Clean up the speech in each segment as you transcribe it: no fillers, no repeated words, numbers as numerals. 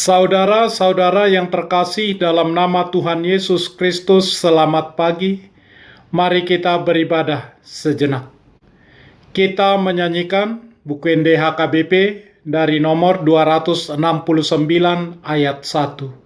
Saudara-saudara yang terkasih dalam nama Tuhan Yesus Kristus, selamat pagi. Mari kita beribadah sejenak. Kita menyanyikan buku NDHKBP dari nomor 269 ayat 1.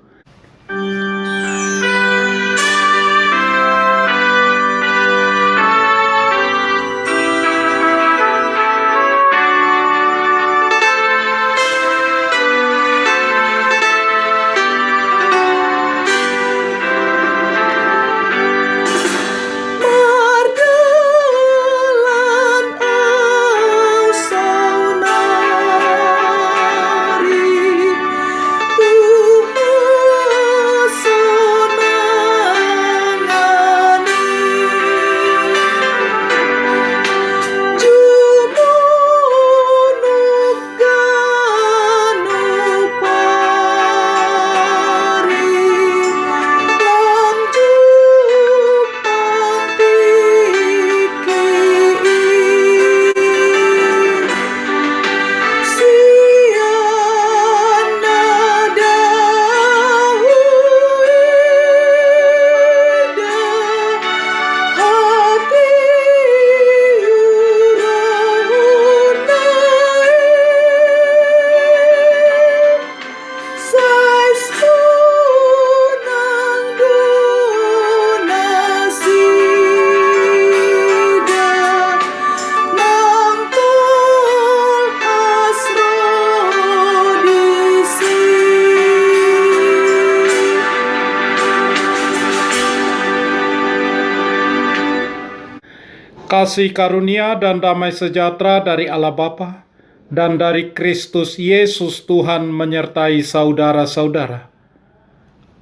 Kasih karunia dan damai sejahtera dari Allah Bapa dan dari Kristus Yesus Tuhan menyertai saudara-saudara.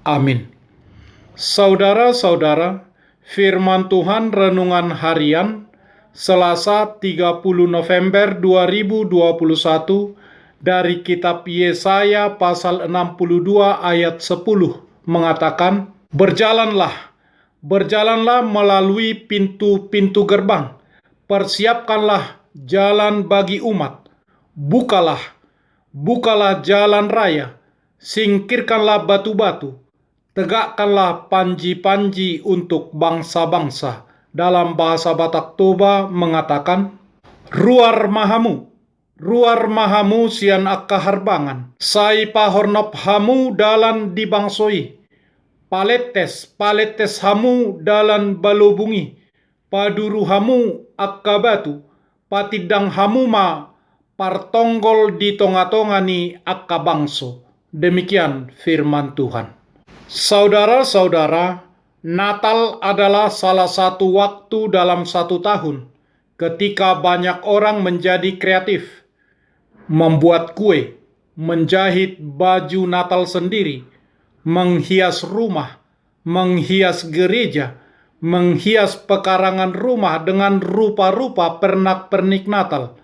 Amin. Saudara-saudara, firman Tuhan renungan harian Selasa 30 November 2021 dari kitab Yesaya pasal 62 ayat 10 mengatakan, Berjalanlah melalui pintu-pintu gerbang, persiapkanlah jalan bagi umat, bukalah jalan raya, singkirkanlah batu-batu, tegakkanlah panji-panji untuk bangsa-bangsa. Dalam bahasa Batak Toba mengatakan, Ruar mahamu sian akka harbangan, sai pahornop hamu dalan dibangsoi, paletes hamu dalan balobungi, paduru hamu akka batu, patidang hamu ma partonggol di tonga-tongani akka bangso. Demikian firman Tuhan. Saudara-saudara, Natal adalah salah satu waktu dalam satu tahun ketika banyak orang menjadi kreatif, membuat kue, menjahit baju Natal sendiri, menghias rumah, menghias gereja, menghias pekarangan rumah dengan rupa-rupa pernak-pernik Natal.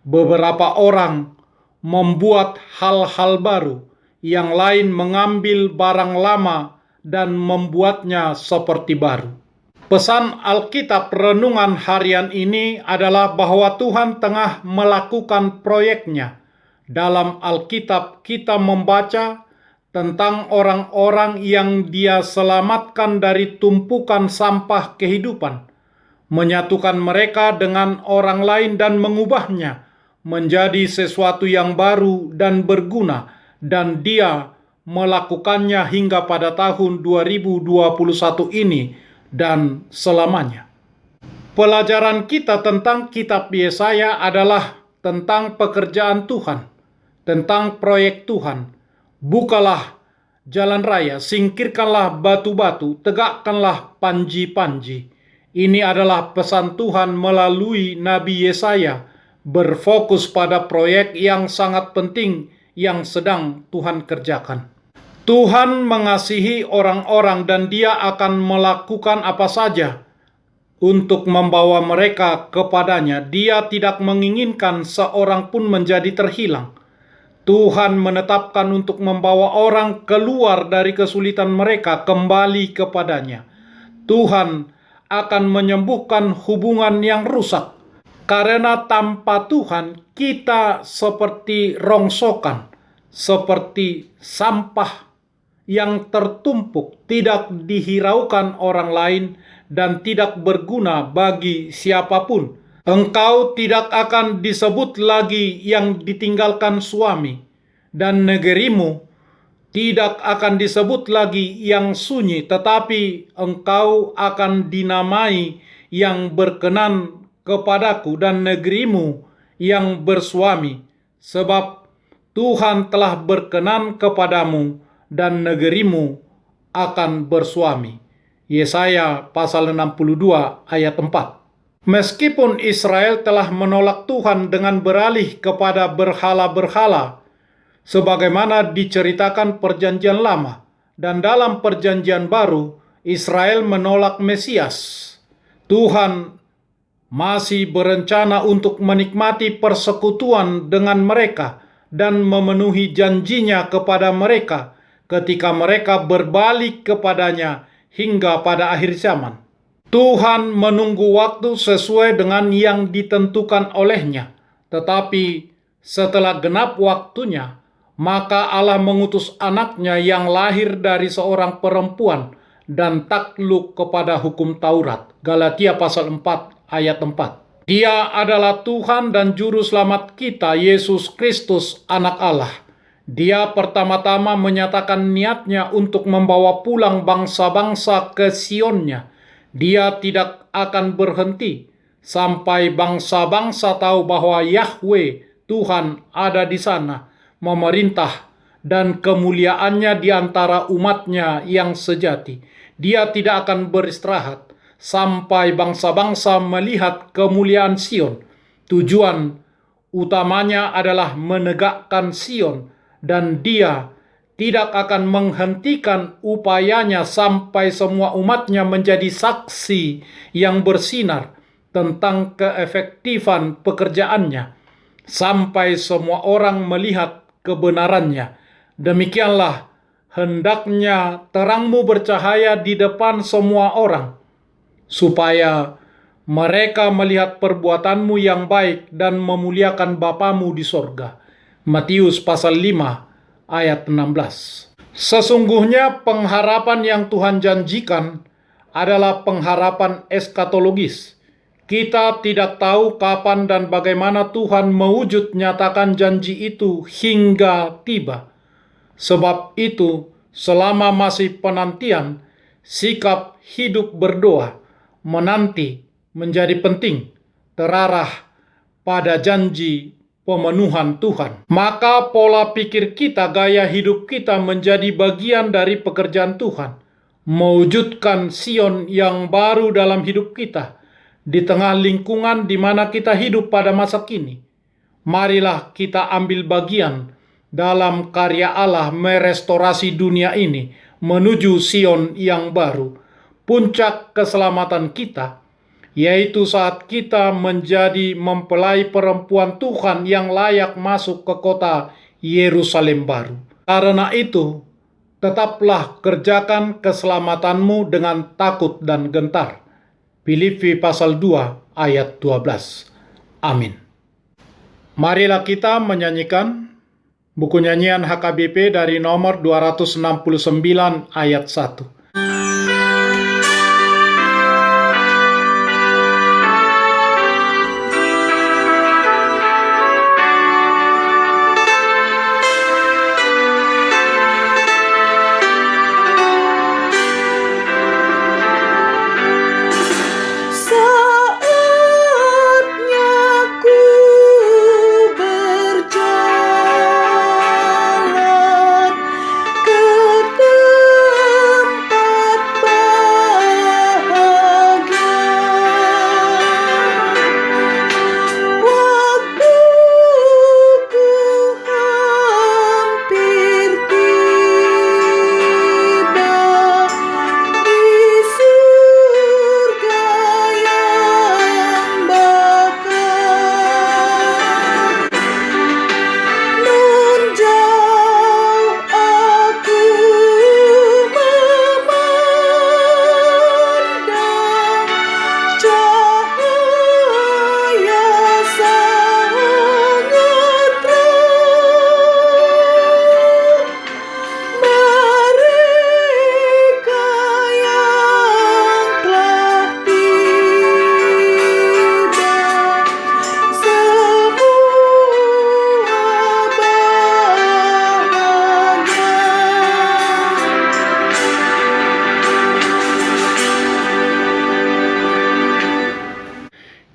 Beberapa orang membuat hal-hal baru, yang lain mengambil barang lama dan membuatnya seperti baru. Pesan Alkitab renungan harian ini adalah bahwa Tuhan tengah melakukan proyeknya. Dalam Alkitab kita membaca tentang orang-orang yang Dia selamatkan dari tumpukan sampah kehidupan, menyatukan mereka dengan orang lain dan mengubahnya menjadi sesuatu yang baru dan berguna, dan Dia melakukannya hingga pada tahun 2021 ini dan selamanya. Pelajaran kita tentang kitab Yesaya adalah tentang pekerjaan Tuhan, tentang proyek Tuhan. Bukalah jalan raya, singkirkanlah batu-batu, tegakkanlah panji-panji. Ini adalah pesan Tuhan melalui Nabi Yesaya, berfokus pada proyek yang sangat penting yang sedang Tuhan kerjakan. Tuhan mengasihi orang-orang dan Dia akan melakukan apa saja untuk membawa mereka kepadanya. Dia tidak menginginkan seorang pun menjadi terhilang. Tuhan menetapkan untuk membawa orang keluar dari kesulitan mereka kembali kepadanya. Tuhan akan menyembuhkan hubungan yang rusak. Karena tanpa Tuhan kita seperti rongsokan, seperti sampah yang tertumpuk, tidak dihiraukan orang lain, dan tidak berguna bagi siapapun. Engkau tidak akan disebut lagi yang ditinggalkan suami, dan negerimu tidak akan disebut lagi yang sunyi, tetapi engkau akan dinamai yang berkenan kepadaku, dan negerimu yang bersuami, sebab Tuhan telah berkenan kepadamu dan negerimu akan bersuami. Yesaya pasal 62 ayat 4. Meskipun Israel telah menolak Tuhan dengan beralih kepada berhala-berhala, sebagaimana diceritakan Perjanjian Lama, dan dalam Perjanjian Baru, Israel menolak Mesias. Tuhan masih berencana untuk menikmati persekutuan dengan mereka dan memenuhi janjinya kepada mereka ketika mereka berbalik kepadanya hingga pada akhir zaman. Tuhan menunggu waktu sesuai dengan yang ditentukan olehnya, tetapi setelah genap waktunya, maka Allah mengutus anaknya yang lahir dari seorang perempuan dan takluk kepada hukum Taurat. Galatia pasal 4 ayat 4. Dia adalah Tuhan dan Juru Selamat kita, Yesus Kristus, Anak Allah. Dia pertama-tama menyatakan niatnya untuk membawa pulang bangsa-bangsa ke Sionnya. Dia tidak akan berhenti sampai bangsa-bangsa tahu bahwa Yahweh, Tuhan, ada di sana, memerintah, dan kemuliaannya di antara umatnya yang sejati. Dia tidak akan beristirahat sampai bangsa-bangsa melihat kemuliaan Sion. Tujuan utamanya adalah menegakkan Sion, dan dia tidak akan menghentikan upayanya sampai semua umatnya menjadi saksi yang bersinar tentang keefektifan pekerjaannya, sampai semua orang melihat kebenarannya. Demikianlah hendaknya terangmu bercahaya di depan semua orang, supaya mereka melihat perbuatanmu yang baik dan memuliakan Bapamu di sorga. Matius pasal 5 ayat 16. Sesungguhnya pengharapan yang Tuhan janjikan adalah pengharapan eskatologis. Kita tidak tahu kapan dan bagaimana Tuhan mewujud nyatakan janji itu hingga tiba. Sebab itu, selama masih penantian, sikap hidup berdoa, menanti menjadi penting, terarah pada janji pemenuhan Tuhan. Maka pola pikir kita, gaya hidup kita menjadi bagian dari pekerjaan Tuhan, mewujudkan Sion yang baru dalam hidup kita, di tengah lingkungan di mana kita hidup pada masa kini. Marilah kita ambil bagian dalam karya Allah merestorasi dunia ini menuju Sion yang baru, puncak keselamatan kita, yaitu saat kita menjadi mempelai perempuan Tuhan yang layak masuk ke kota Yerusalem baru. Karena itu, tetaplah kerjakan keselamatanmu dengan takut dan gentar. Filipi pasal 2 ayat 12. Amin. Marilah kita menyanyikan buku nyanyian HKBP dari nomor 269 ayat 1. Ke tempat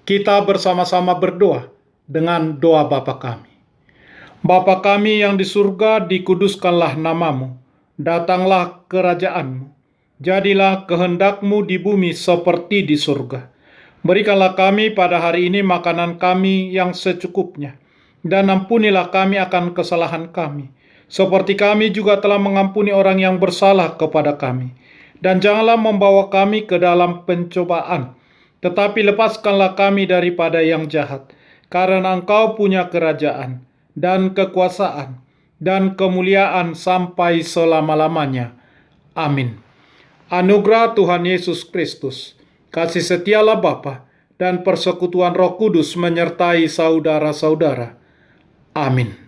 Kita bersama-sama berdoa dengan doa Bapa kami. Bapa kami yang di surga, dikuduskanlah namamu. Datanglah kerajaanmu. Jadilah kehendakmu di bumi seperti di surga. Berikanlah kami pada hari ini makanan kami yang secukupnya. Dan ampunilah kami akan kesalahan kami, seperti kami juga telah mengampuni orang yang bersalah kepada kami. Dan janganlah membawa kami ke dalam pencobaan, tetapi lepaskanlah kami daripada yang jahat. Karena Engkau punya kerajaan, dan kekuasaan, dan kemuliaan sampai selama-lamanya. Amin. Anugerah Tuhan Yesus Kristus, kasih setialah Bapa, dan persekutuan Roh Kudus menyertai saudara-saudara. Amin.